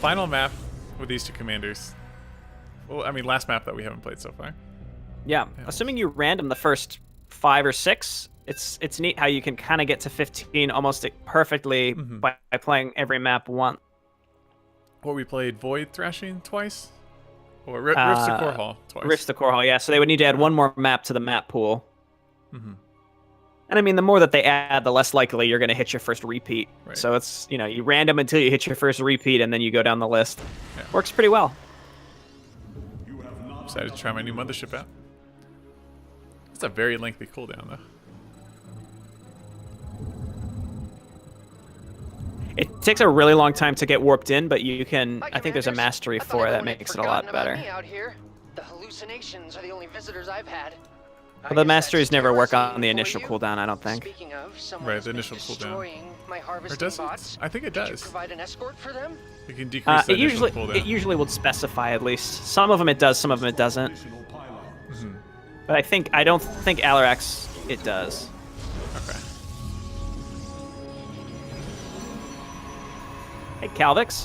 final map with these two commanders. Well, I mean, last map that we haven't played so far. Yeah, assuming you random the first 5 or 6, it's neat how you can kind of get to 15 almost perfectly by playing every map once. Or we played Void Thrashing twice, or Rifts to Core Hall twice. Rifts to Core Hall, yeah. So they would need to add one more map to the map pool. And I mean, the more that they add, the less likely you're going to hit your first repeat. Right. So it's, you know, you random until you hit your first repeat, and then you go down the list. Yeah. Works pretty well. Decided to try my new mothership out. It's a very lengthy cooldown, though. It takes a really long time to get warped in, but you can. I think there's a mastery for it that makes it a lot better. The hallucinations are the only visitors I've had. Well, the masteries never work on the initial cooldown, I don't think. Right, the initial cooldown. Or does it? I think it does. Provide an escort for them? You can decrease the initial cooldown. It usually will specify at least. Some of them it does, some of them it doesn't. But I don't think Alarak's it does. Okay. Hey, Calvix.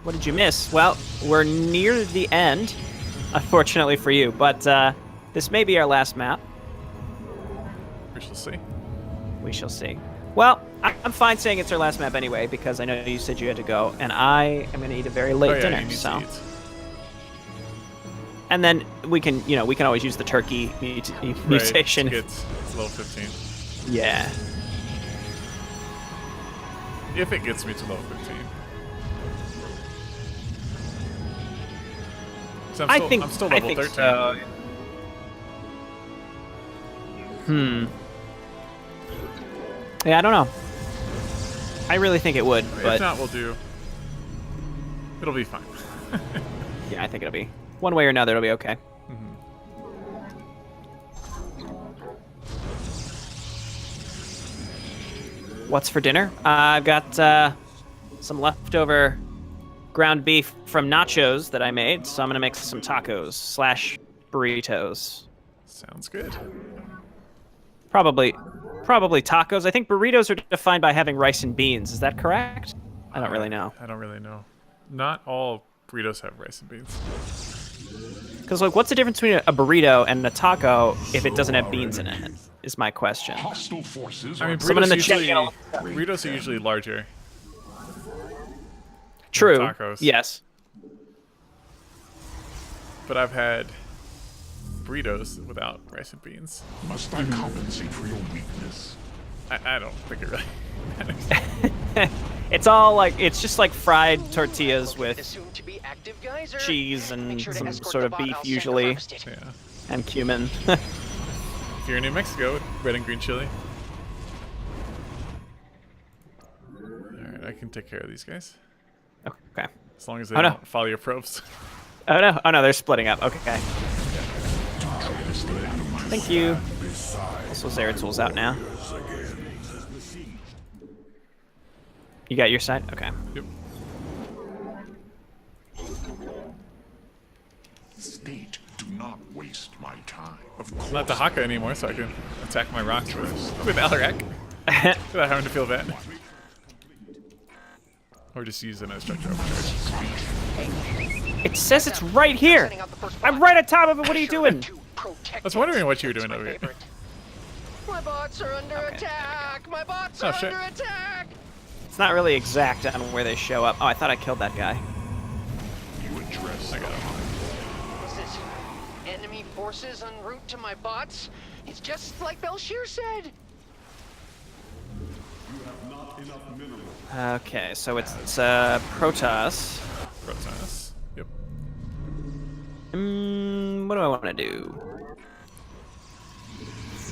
What did you miss? Well, we're near the end, unfortunately for you, but this may be our last map. We shall see. We shall see. Well, I'm fine saying it's our last map anyway, because I know you said you had to go, and I am going to eat a very late dinner. You need so. to eat. And then we can always use the turkey mutation. Right, it's level 15. Yeah. If it gets me to level 15. So I'm still level 13. So. Yeah, I don't know. I really think it would, but if not, we'll do. It'll be fine. Yeah, I think it'll be one way or another. It'll be okay. What's for dinner? I've got some leftover ground beef from nachos that I made, so I'm gonna make some tacos / burritos. Sounds good. Probably tacos. I think burritos are defined by having rice and beans. Is that correct? I don't really know. I don't really know. Not all burritos have rice and beans. Because, like, what's the difference between a burrito and a taco if it doesn't have beans in it? Is my question. I mean, burritos are usually larger. True. Tacos. Yes. But I've had burritos without rice and beans. Must I compensate for your weakness? I don't think it really matters. It's all like, it's just like fried tortillas with cheese and some sort of beef usually, Yeah. and cumin. If you're in New Mexico, red and green chili. Alright, I can take care of these guys. Okay. As long as they don't follow your probes. Oh no, they're splitting up. Okay. Thank you. Also, Zeratul's out now. You got your side? Okay. Yep. State, do not waste my time. Of course. I'm not the Haka anymore, so I can attack my rocks with Alarak without having to feel bad. Or just use it as structure overcharge. It says it's right here. I'm right on top of it. What are you doing? I was wondering what you were doing over here. My bots are under attack. My bots are under attack. It's not really exact on where they show up. Oh, I thought I killed that guy. You address I got him. Is it enemy forces en route to my bots? It's just like Belshir said. You have not enough minerals. Okay, so it's Protoss. Protoss. Yep. What do I want to do?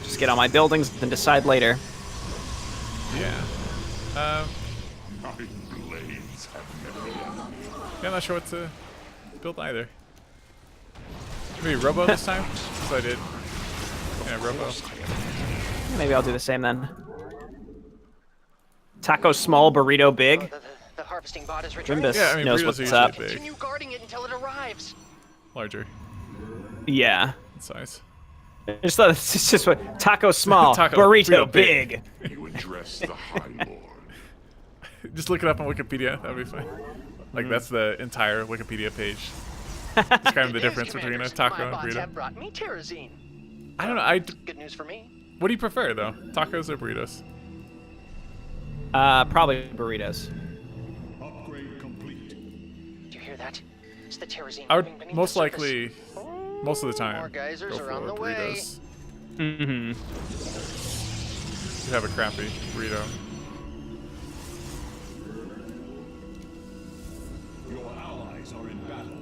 Just get all my buildings and decide later. Yeah. My blades have never Yeah, I'm not sure what to build either. Maybe Robo this time? So I did. Yeah, Robo. Maybe I'll do the same then. Taco small, burrito big. The harvesting bot is returning. Drimbus Yeah, I mean, knows burritos what's are up. usually big. Continue guarding it until it arrives. Larger Yeah. in size. It's just what taco small, Taco, burrito burrito big. You address the High Lord. Just look it up on Wikipedia. That'll be fine. Like that's the entire Wikipedia page describing the difference between a taco and burrito. Have brought me terrazine. I don't know. Good news for me. What do you prefer though? Tacos or burritos? Probably burritos. Upgrade complete. Do you hear that? It's the terrazine. I moving would beneath most the surface. likely, most of the time, More geysers go are for on the way. burritos. Mm-hmm. You have a crappy burrito. Your allies are in battle.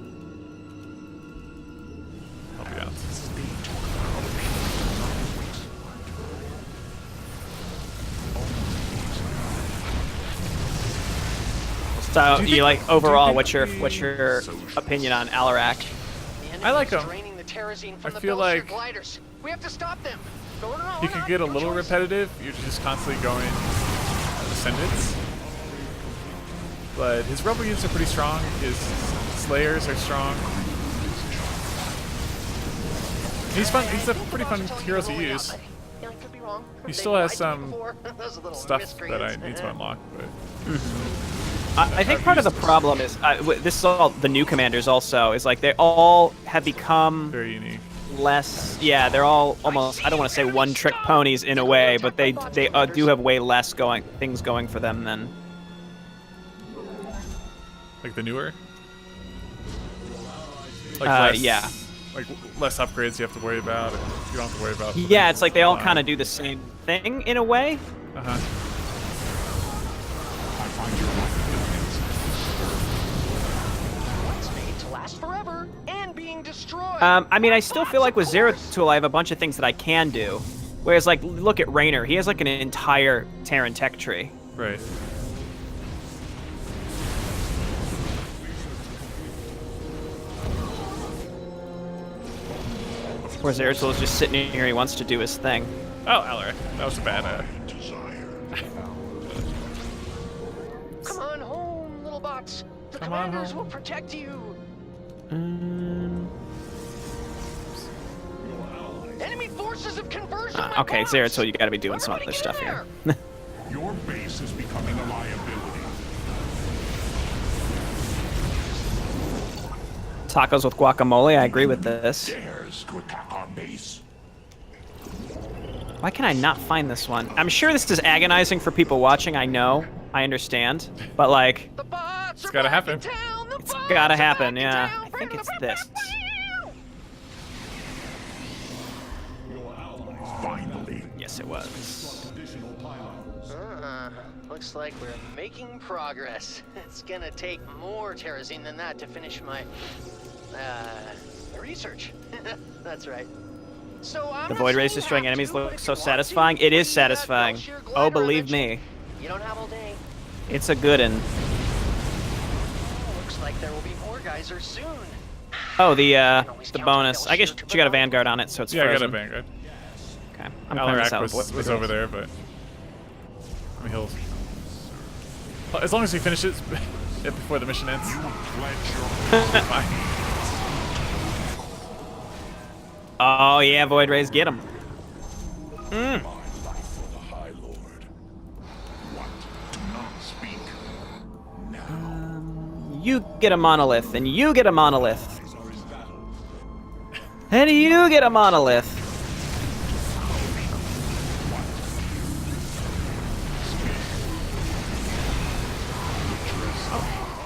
Help you out. So Do you you think- like do you overall? think What's your we- opinion on Alarak? The enemy I like is 'em. draining the terrazine from I the feel Belcher like- gliders. We have to stop them. No, You could get a little repetitive. You're just constantly going ascendants. But his rebel units are pretty strong. His slayers are strong. He's fun. He's a pretty fun hero to use. He still has some stuff that I need to unlock, but I think part of the problem is this is all the new commanders. Also, is like they all have become very unique. less. Yeah, they're all almost. I don't want to say one-trick ponies in a way, but they do have way less things going for them than. Like the newer? Like yeah. Like less upgrades you have to worry about. And you don't have to worry about. Yeah, it's like they all kind of do the same thing in a way. Uh-huh. It's made to last forever and being destroyed. I mean, I still feel like with Zeratul, I have a bunch of things that I can do. Whereas, like, look at Raynor. He has like an entire Terran tech tree. Right. Whereas Zeratul is just sitting here. He wants to do his thing. Oh, Alarak. That was a bad. Come on home, little bots. The Come on commanders home. will protect you. Enemy forces have converged on my Okay, bots. Zeratul, you got to be doing some Everybody other get stuff in here. there. Your base is becoming a liability. Tacos with guacamole. I agree with this. Dares to attack our base. Why can I not find this one? I'm sure this is agonizing for people watching. I know. I understand. But, like, The bots are gotta back in happen. town. The it's bots gotta are back happen, in yeah. town. I think it's this. Finally. Yes, it was. Additional pylons. Looks like we're making progress. It's gonna take more terrazine than that to finish my research. That's right. So I'm The not Void Rays saying destroying have enemies to, but look if so you want to, satisfying. It is bring that satisfying. Belcher Oh, glider believe eventually. me. You don't have all day. It's a good one. Looks like there will be more geysers soon. Oh, the bonus. I guess you got a Vanguard on it, so it's Yeah, I got a frozen. Vanguard. Okay, I'm clearing this out. Alarak with was Void over Rays. there, but I mean, as long as he finishes it before the mission ends. Fine. Oh yeah, Void Rays, get him. My life for the High Lord. What? Do not speak. Now. You get a monolith, and you get a monolith. And you get a monolith.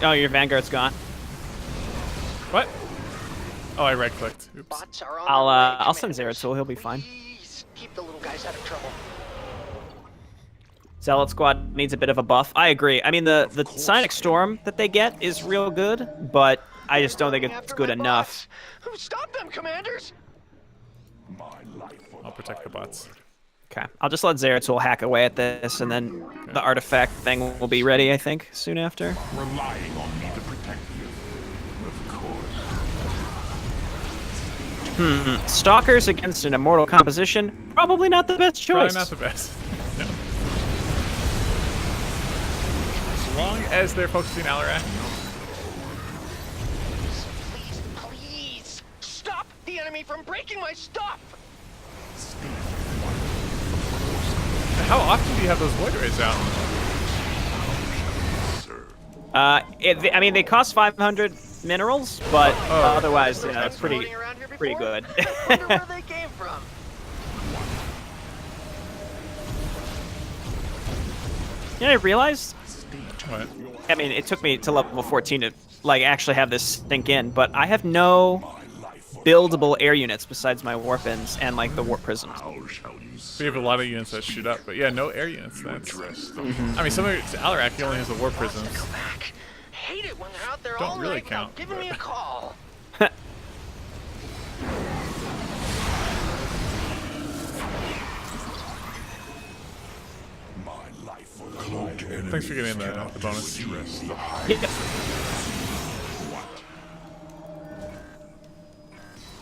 Oh, your Vanguard's gone. What? Oh, I right-clicked. Oops. Bots are on I'll their way, I'll send Commanders. Zeratul. He'll be fine. Please keep the little guys out of trouble. Zealot Squad needs a bit of a buff. I agree. I mean, the Sonic Storm that they get is real good, but I just don't think it's After good my enough. bots. Stop them, commanders! My life for I'll protect the bots. Okay, I'll just let Zeratul hack away at this, and then the artifact thing will be ready, I think, soon after. relying on me to protect you. Of course. Stalkers against an immortal composition, probably not the best choice. Probably not the best. No. As long as they're focusing Alarak. Please, please, stop the enemy from breaking my stuff! How often do you have those Void Rays out? I mean, they cost 500 minerals, but otherwise, Those yeah, guys pretty floating around here pretty before? good. Wonder where they came from. You know, I realized. What? I mean, it took me to level 14 to like actually have this sink in, but I have no buildable air units besides my warpins and like the warp prisms. We have a lot of units that shoot up, but yeah, no air units. That's. I mean, some of it's Alarak. He only has the war prisms. Go back. Hate it when they're out there Don't all really night without count, giving me a but- call. Thanks for getting the bonus. Yep.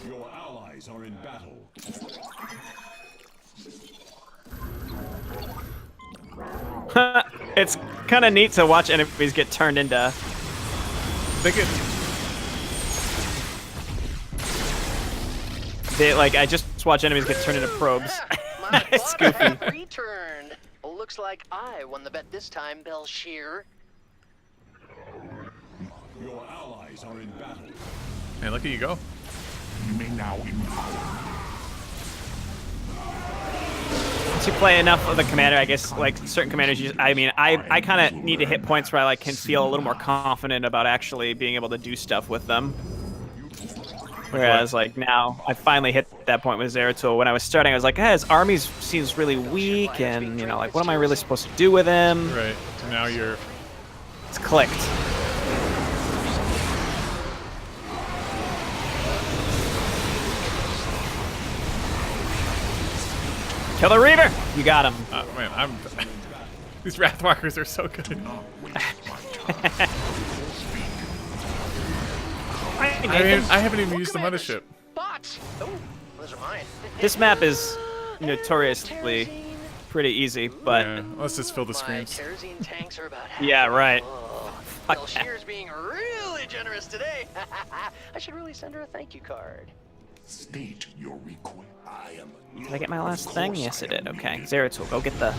Your allies are in battle. It's kind of neat to watch enemies get turned into. I just watch enemies get turned into probes. My It's boss goofy. has returned. Looks like I won the bet this time, Belshir. Your allies are in battle. Man, look at you go. You may now empower. Once you play enough of the commander, I guess like certain commanders, I kind of need to hit points where I like can feel a little more confident about actually being able to do stuff with them. Whereas like now, I finally hit that point with Zeratul. When I was starting, I was like, his army seems really weak, and you know, like, what am I really supposed to do with him? Right. So now you're. It's clicked. Kill the Reaver! You got him. Man, I'm. These Wrathwalkers are so good. I haven't even used the mothership. Bots. Oh, those are mine. This map is notoriously pretty easy, but Yeah, let's just fill the My screens. Terrazine tanks are about yeah, right. full. Belshir's being really generous today. I should really send her a thank you card. State your request. I am. Did I get my last thing? Yes, it did. Okay, Zeratul, go get the.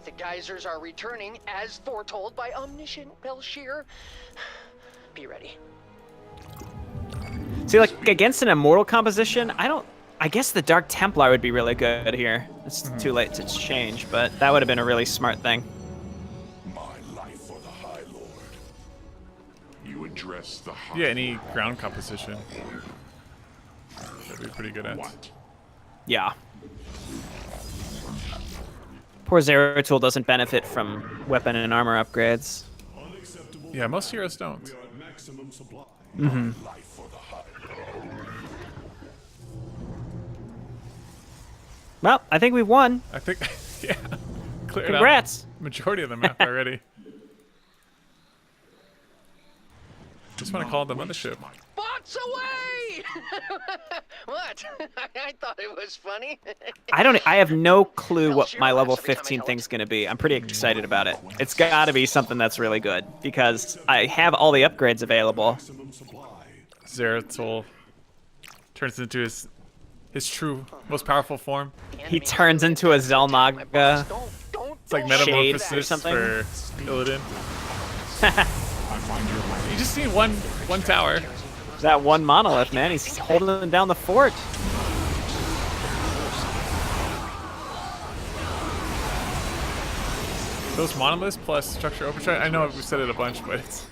The geysers are returning as foretold by omniscient Belshir. Be ready. See, like against an immortal composition, I guess the Dark Templar would be really good here. It's too late to change, but that would have been a really smart thing. My life for the High Lord. You address the High Yeah, any ground composition. That'd be pretty good at. What? Yeah. Poor Zeratul doesn't benefit from weapon and armor upgrades. Yeah, most heroes don't. Maximum supply. Mm-hmm. Life for the High Lord. Well, I think we won. I think, yeah, cleared Congrats. out majority of the map already. Just want to call it the mothership. Bots away! What? I thought it was funny. I have no clue what my level 15 thing's gonna be. I'm pretty excited about it. It's gotta be something that's really good because I have all the upgrades available. Maximum supply. Zeratul turns into his true, most powerful form. He turns into a Zelnaga. It's like Shade or metamorphosis something? for Illidan. You just need one tower. That one monolith, man. He's holding down the fort. Those monoliths plus structure overdrive. I know we've said it a bunch, but it's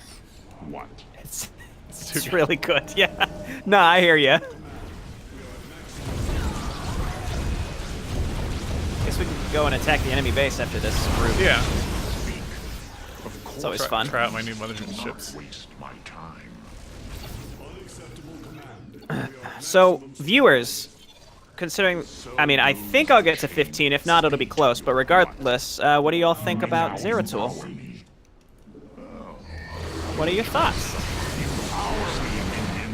What? It's too it's good. really good. Yeah. No, I hear ya. Guess we can go and attack the enemy base after this route. Yeah. It's always fun. Try out my new mothership ships. Waste my time. So, viewers, considering, I mean, I think I'll get to 15. If not, it'll be close. But regardless, what do you all think about Zeratul? What are your thoughts?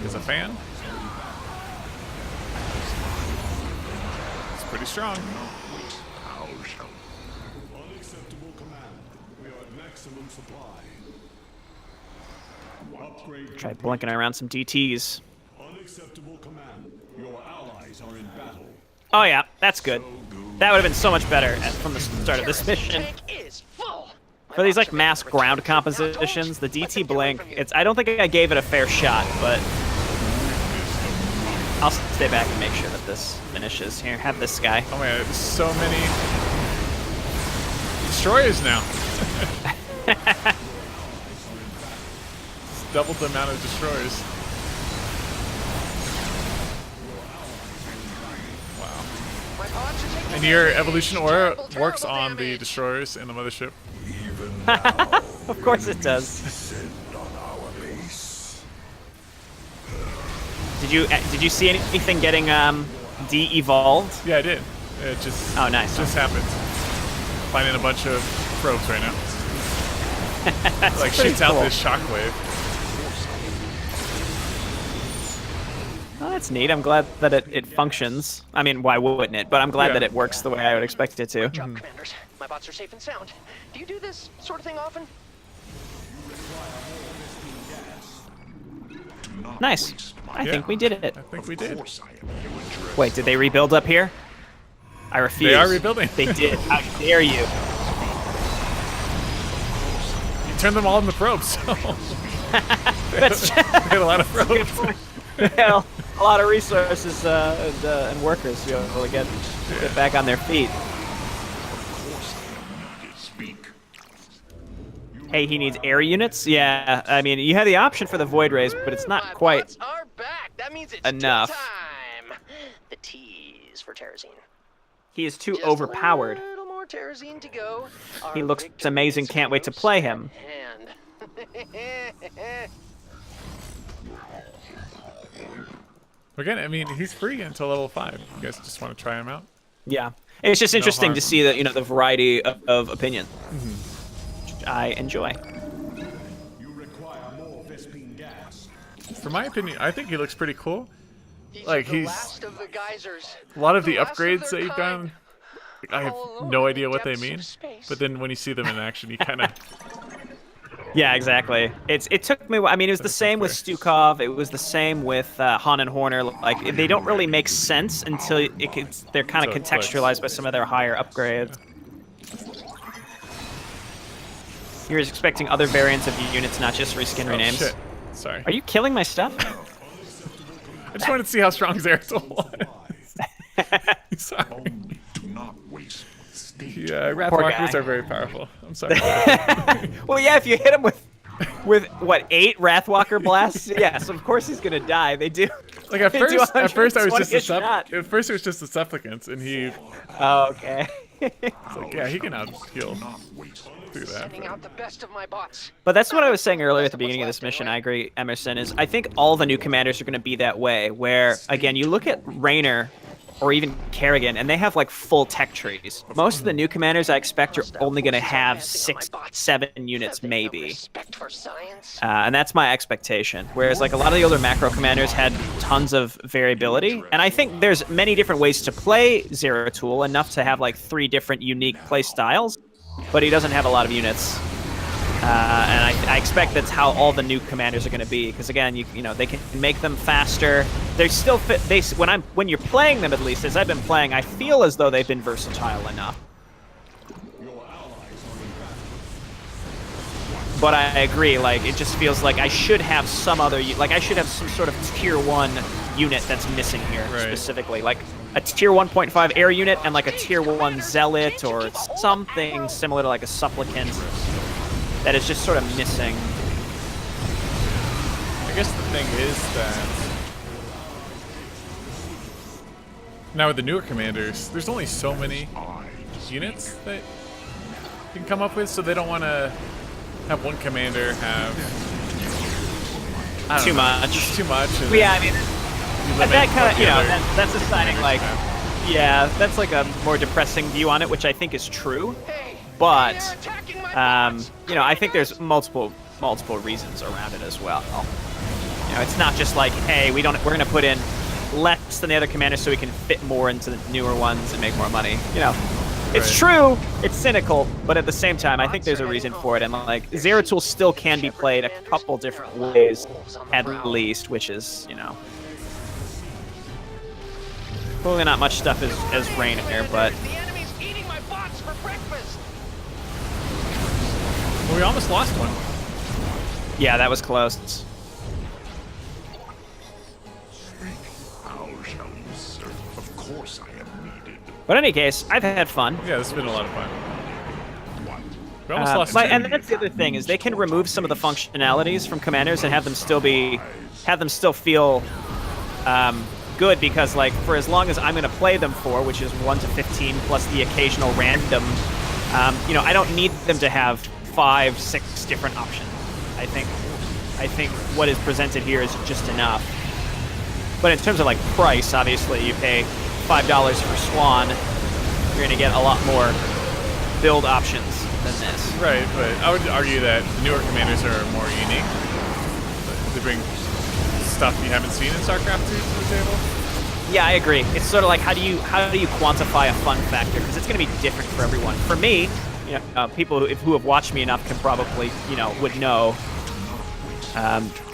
As a fan, it's pretty strong. Unacceptable command. We are at maximum supply. Upgrade. Try blinking around some DTs. Unacceptable command. Your allies are in battle. Oh yeah, that's good. That would have been so much better from the start of this mission. Tank is full. For these like mass ground compositions, the DT Blink, I don't think I gave it a fair shot, but I'll stay back and make sure that this finishes. Here, have this guy. Oh my god, there's so many destroyers now. It's doubled the amount of destroyers. And your evolution aura works on the destroyers in the mothership. Of course it does. Descend on our base. Did you see anything getting de-evolved? Yeah, I did. It just just happened. Finding a bunch of probes right now. Like shoots out this shockwave. Well, that's neat. I'm glad that it functions. I mean, why wouldn't it? But I'm glad that it works the way I would expect it to. Good job, commanders. My bots are safe and sound. Do you do this sort of thing often? Nice. I think we did it. I think we did. Wait, did they rebuild up here? I refuse. They are rebuilding. They did. How dare you? You turned them all into probes. So. That's they had a lot of probes. Yeah, a lot of resources and workers to be able to get back on their feet. Hey, he needs air units? Yeah, I mean, you have the option for the Void Rays, but it's not quite bots are back. That means it's enough. time. The T's for Terrazine. He is too Just overpowered. A little more Terrazine to go. He Our looks victory amazing, is can't wait to close play at him. hand. Again, I mean, he's free until level 5. You guys just want to try him out? Yeah. It's just interesting harm. to see that, the variety of opinion. Which I enjoy. For my opinion, I think he looks pretty cool. These Like, are the he's- last of the geysers. A lot of the last upgrades their that you've kind. done, I have All alone no in idea the what they depths of mean. space. But then when you see them in action, you kind of... Yeah, exactly. It took me. I mean, it was the same with Stukov. It was the same with Han and Horner. Like, they don't really make sense until they're kind of Until it clicks. contextualized by some of their higher upgrades. You're expecting other variants of units, not just reskin Oh, renames. shit. Sorry. Are you killing my stuff? I just wanted to see how strong Zeratul was. Sorry. Do not waste state. Yeah, Poor Wrathwalkers guy. are very powerful. I'm sorry. Well, yeah, if you hit him with what, 8 Wrathwalker blasts, yes, of course he's gonna die. They do. Like at they do first I was 120 just a shot. at first it was just the supplicants, and he Oh, okay. was like, yeah, he can out heal Not waste. through that. Sending out the best of my bots. But that's what I was saying earlier at the beginning of this mission. I agree, Emerson, is I think all the new commanders are going to be that way, where, again, you look at Raynor or even Kerrigan, and they have, like, full tech trees. Most of the new commanders I expect are only going to have 6, 7 units, maybe. Respect for science. And that's my expectation. Whereas, like, a lot of the older macro commanders had tons of variability. And I think there's many different ways to play Zeratul, enough to have, like, 3 different unique play styles. But he doesn't have a lot of units. And I expect that's how all the new commanders are going to be, because again, you know, they can make them faster. They still fit. When you're playing them, at least as I've been playing, I feel as though they've been versatile enough. But I agree. Like, it just feels like I should have some other, like I should have some sort of tier 1 unit that's missing here specifically, like a tier 1.5 air unit and like a tier 1 zealot or something similar to like a supplicant. That is just sort of missing. I guess the thing is that now with the newer commanders, there's only so many units that you can come up with, so they don't want to have one commander have Too much. just too much. And Yeah, I mean, you limit that kind what of, the you know, other that's assigning like, yeah, that's like a more depressing view on it, which I think is true. But, you know, I think there's multiple reasons around it as well. You know, it's not just like, hey, we're going to put in less than the other commanders so we can fit more into the newer ones and make more money. You know, it's true, it's cynical, but at the same time, I think there's a reason for it. And like, Zeratul still can be played a couple different ways, at least, which is, you know, probably not much stuff as Raynor, but The enemy's eating my bots for breakfast. we almost lost one. Yeah, that was close. How shall you serve? Of course I am needed. But in any case, I've had fun. Yeah, this has been a lot of fun. What? We almost lost two. And that's the other thing is they can remove some of the functionalities from commanders and have them still feel good, because like for as long as I'm going to play them for, which is 1 to 15 plus the occasional random, you know, I don't need them to have 5, 6 different options. I think what is presented here is just enough. But in terms of like price, obviously you pay $5 for Swan, you're going to get a lot more build options than this. Right, but I would argue that the newer commanders are more unique. They bring stuff you haven't seen in StarCraft 2 to the table. Yeah, I agree. It's sort of like how do you quantify a fun factor, because it's going to be different for everyone. For me, you know, people who have watched me enough can probably, you know, would know.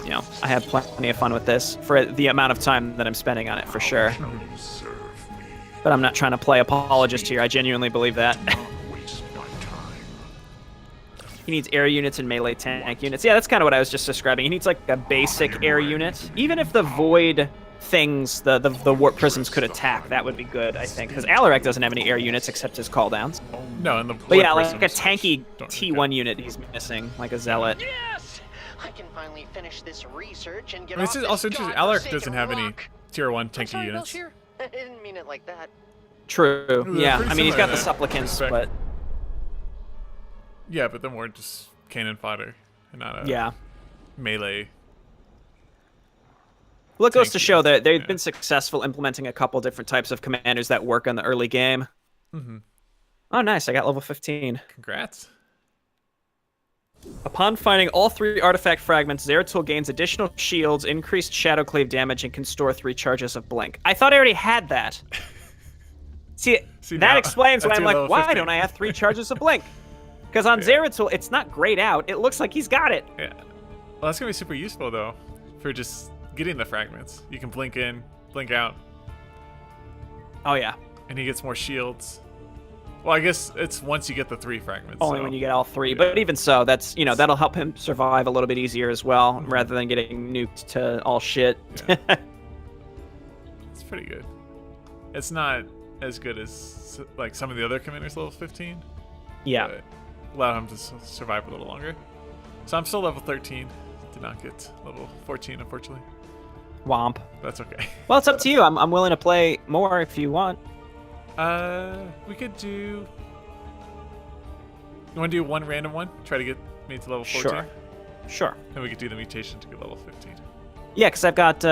You know, I have plenty of fun with this for the amount of time that I'm spending on it, for sure. But I'm not trying to play apologist here. I genuinely believe that. He needs air units and melee tank units. Yeah, that's kind of what I was just describing. He needs like a basic air unit. Even if the void things, the warp prisms could attack, that would be good, I think. Because Alarak doesn't have any air units except his cooldowns. No, and the But yeah, warp like a prisms tanky don't T1 unit he's missing, like a zealot. Yes! I can finally finish this research and get I mean, off it's this also interesting. Alarak godforsaken doesn't have any rock. tier 1 I'm tanky sorry, units. Belshir. I didn't mean it like that. True. They're Yeah, pretty I mean he's similar got in the that supplicants, respect. but Yeah, but they're more just cannon fodder and not a yeah. melee. Well, it goes Tank to show that they've yeah. been successful implementing a couple different types of commanders that work in the early game. Mm-hmm. Oh, nice. I got level 15. Congrats. Upon finding all 3 artifact fragments, Zeratul gains additional shields, increased shadow cleave damage, and can store 3 charges of blink. I thought I already had that. See See, that now- explains why that's I'm your like, level why 15. don't I have 3 charges of blink? Because on Zeratul, it's not grayed out. It looks like he's got it. Yeah. Well, that's gonna be super useful though, for just getting the fragments. You can blink in, blink out, Oh, yeah. and he gets more shields. Well, I guess it's once you get the 3 fragments. Only so. when you get all 3. Yeah. But even so, that's, you know, that'll help him survive a little bit easier as well, rather than getting nuked to all shit. Yeah. It's pretty good. It's not as good as like some of the other commanders level 15. Yeah. But allow him to survive a little longer. So I'm still level 13. Did not get level 14, unfortunately. Womp. That's okay. Well, it's up to you. I'm willing to play more if you want. We could do. You want to do one random one? Try to get me to level 14. Sure. And we could do the mutation to get level 15. Yeah, because I've got